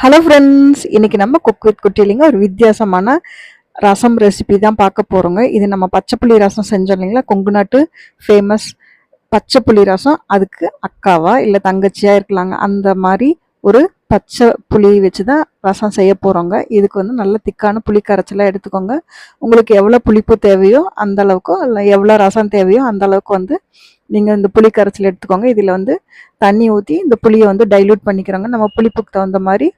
Hello friends, இன்னைக்கு நம்ம cook with குட்டிலிங்க ஒரு வித்தியாசமான ரசம் ரெசிபி தான் பார்க்க போகிறோங்க. இது நம்ம பச்சை புளி ரசம் செஞ்சோம் இல்லைங்களா, கொங்கு நாட்டு ஃபேமஸ் பச்சை புளி ரசம். அதுக்கு அக்காவா இல்லை தங்கச்சியா இருக்கலாங்க, அந்த மாதிரி ஒரு பச்சை புளி வச்சு தான் ரசம் செய்ய போகிறோங்க. இதுக்கு வந்து நல்ல திக்கான புளி கரைச்சலாக எடுத்துக்கோங்க. உங்களுக்கு எவ்வளோ புளிப்பு தேவையோ அந்த அளவுக்கோ, இல்லை எவ்வளோ ரசம் தேவையோ அந்த அளவுக்கு வந்து நீங்கள் இந்த புளி கரைச்சல் எடுத்துக்கோங்க. இதில் வந்து தண்ணி ஊற்றி இந்த புளியை வந்து டைல்யூட் பண்ணிக்கிறோங்க. நம்ம புளிப்புக்கு தகுந்த மாதிரி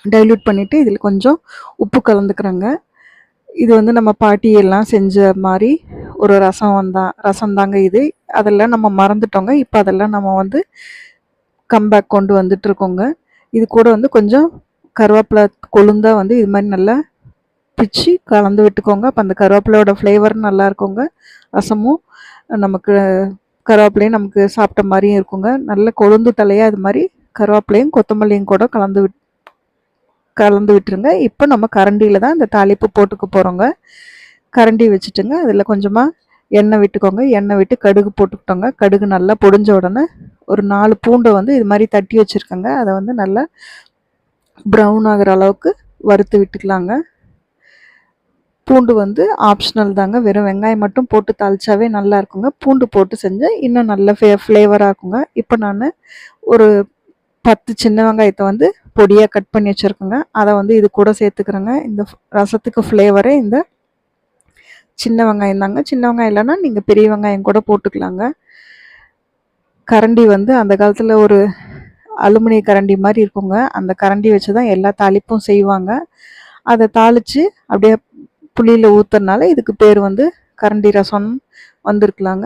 டைல்யூட் பண்ணிவிட்டு இதில் கொஞ்சம் உப்பு கலந்துக்கிறோங்க. இது வந்து நம்ம பாட்டி எல்லாம் செஞ்ச மாதிரி ஒரு ரசம் தாங்க இது. அதெல்லாம் நம்ம மறந்துட்டோங்க. இப்போ அதெல்லாம் நம்ம வந்து கம்பேக் கொண்டு வந்துட்டுருக்கோங்க. இது கூட வந்து கொஞ்சம் கருவேப்பிலை கொழுந்தா வந்து இது மாதிரி நல்லா பிச்சு கலந்து விட்டுக்கோங்க. அப்போ அந்த கருவேப்பிலையோட ஃப்ளேவர் நல்லா இருக்குங்க. ரசமும் நமக்கு கருவேப்பிலையும் நமக்கு சாப்பிட்ட மாதிரியும் இருக்குங்க. நல்ல கொழுந்து தலையாக இது மாதிரி கருவேப்பிலையும் கொத்தமல்லியும் கூட கலந்து விட்டுருங்க. இப்போ நம்ம கரண்டியில் தான் இந்த தாளிப்பு போட்டுக்க போகிறோங்க. கரண்டி வச்சுட்டுங்க, அதில் கொஞ்சமாக எண்ணெய் விட்டுக்கோங்க. எண்ணெய் விட்டு கடுகு போட்டுக்கிட்டோங்க. கடுகு நல்லா பொடிஞ்ச உடனே ஒரு 4 பூண்டை வந்து இது மாதிரி தட்டி வச்சுருக்கோங்க. அதை வந்து நல்லா ப்ரௌன் ஆகிற அளவுக்கு வறுத்து விட்டுக்கலாங்க. பூண்டு வந்து ஆப்ஷனல் தாங்க, வெறும் வெங்காயம் மட்டும் போட்டு தாளிச்சாவே நல்லா இருக்குங்க. பூண்டு போட்டு செஞ்சால் இன்னும் நல்ல ஃப்ளேவராக இருக்குங்க. இப்போ நான் ஒரு 10 சின்ன வெங்காயத்தை வந்து பொடியாக கட் பண்ணி வச்சுருக்கோங்க. அதை வந்து இது கூட சேர்த்துக்கிறேங்க. இந்த ரசத்துக்கு ஃப்ளேவரே இந்த சின்ன வெங்காயம் தாங்க. சின்ன வெங்காயம் இல்லைன்னா நீங்கள் பெரிய வெங்காயம் கூட போட்டுக்கலாங்க. கரண்டி வந்து அந்த காலத்தில் ஒரு அலுமினிய கரண்டி மாதிரி இருக்குங்க. அந்த கரண்டி வச்சு தான் எல்லா தாளிப்பும் செய்வாங்க. அதை தாளித்து அப்படியே புளியில் ஊற்றுறதுனால இதுக்கு பேர் வந்து கரண்டி ரசம் வந்திருக்கலாங்க.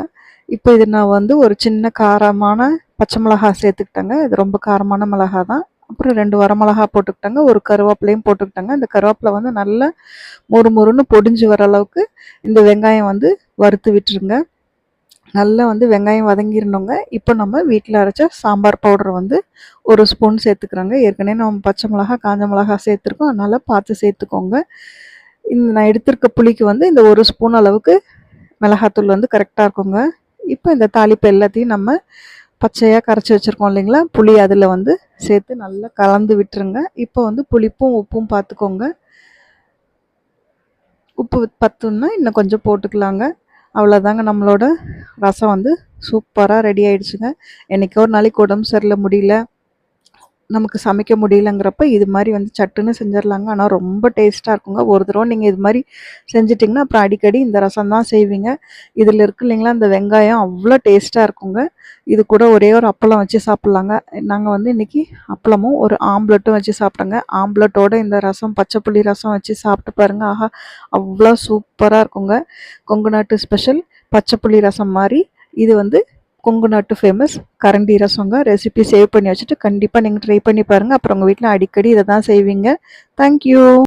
இப்போ இது நான் வந்து ஒரு சின்ன காரமான பச்சை மிளகா சேர்த்துக்கிட்டேங்க. இது ரொம்ப காரமான மிளகா தான். அப்புறம் 2 வரமிளகா போட்டுக்கிட்டேங்க. ஒரு கருவேப்பிலையும் போட்டுக்கிட்டேங்க. இந்த கருவேப்பிலை வந்து நல்லா மொறுன்னு பொடிஞ்சு வர அளவுக்கு இந்த வெங்காயம் வந்து வறுத்து விட்டுருங்க. நல்லா வந்து வெங்காயம் வதங்கிடணுங்க. இப்போ நம்ம வீட்டில் அரைச்ச சாம்பார் பவுடர் வந்து 1 ஸ்பூன் சேர்த்துக்கிறோங்க. ஏற்கனவே நம்ம பச்சை மிளகா காஞ்ச மிளகா சேர்த்துருக்கோம், அதனால் பார்த்து சேர்த்துக்கோங்க. நான் எடுத்திருக்க புளிக்கு வந்து இந்த 1 ஸ்பூன் அளவுக்கு மிளகாத்தூள் வந்து கரெக்டாக இருக்குங்க. இப்போ இந்த தாளிப்பு எல்லாத்தையும் நம்ம பச்சையாக கரைச்சி வச்சுருக்கோம் இல்லைங்களா, புளி அதில் வந்து சேர்த்து நல்லா கலந்து விட்டுருங்க. இப்போ வந்து புளிப்பும் உப்பும் பார்த்துக்கோங்க. உப்பு பத்துன்னா இன்னும் கொஞ்சம் போட்டுக்கலாங்க. அவ்வளோதாங்க, நம்மளோட ரசம் வந்து சூப்பராக ரெடி ஆகிடுச்சுங்க. என்றைக்கோ ஒரு நாளைக்கு உடம்பு சரியில்லை, முடியல, நமக்கு சமைக்க முடியலங்கிறப்ப இது மாதிரி வந்து சட்டுன்னு செஞ்சிடலாங்க. ஆனால் ரொம்ப டேஸ்ட்டாக இருக்குங்க. ஒரு தடவை நீங்கள் இது மாதிரி செஞ்சிட்டிங்கன்னா அப்புறம் அடிக்கடி இந்த ரசம் தான் செய்வீங்க. இதில் இருக்கு இல்லைங்களா, இந்த வெங்காயம் அவ்வளோ டேஸ்ட்டாக இருக்குங்க. இது கூட ஒரே ஒரு அப்பளம் வச்சு சாப்பிட்லாங்க. நாங்கள் வந்து இன்றைக்கி அப்பளமும் ஒரு ஆம்லெட்டும் வச்சு சாப்பிட்டோங்க. ஆம்லெட்டோட இந்த ரசம் பச்சை புளி ரசம் வச்சு சாப்பிட்டு பாருங்கள். ஆஹா, அவ்வளோ சூப்பராக இருக்குங்க. கொங்கு நாட்டு ஸ்பெஷல் பச்சை புளி ரசம் மாதிரி இது வந்து கொங்கு நாட்டு ஃபேமஸ் கரண்டி ரசங்க. ரெசிபி சேவ் பண்ணி வச்சுட்டு கண்டிப்பாக நீங்கள் ட்ரை பண்ணி பாருங்கள். அப்புறம் உங்கள் வீட்டில் அடிக்கடி இதை தான் செய்வீங்க. தேங்க்யூ.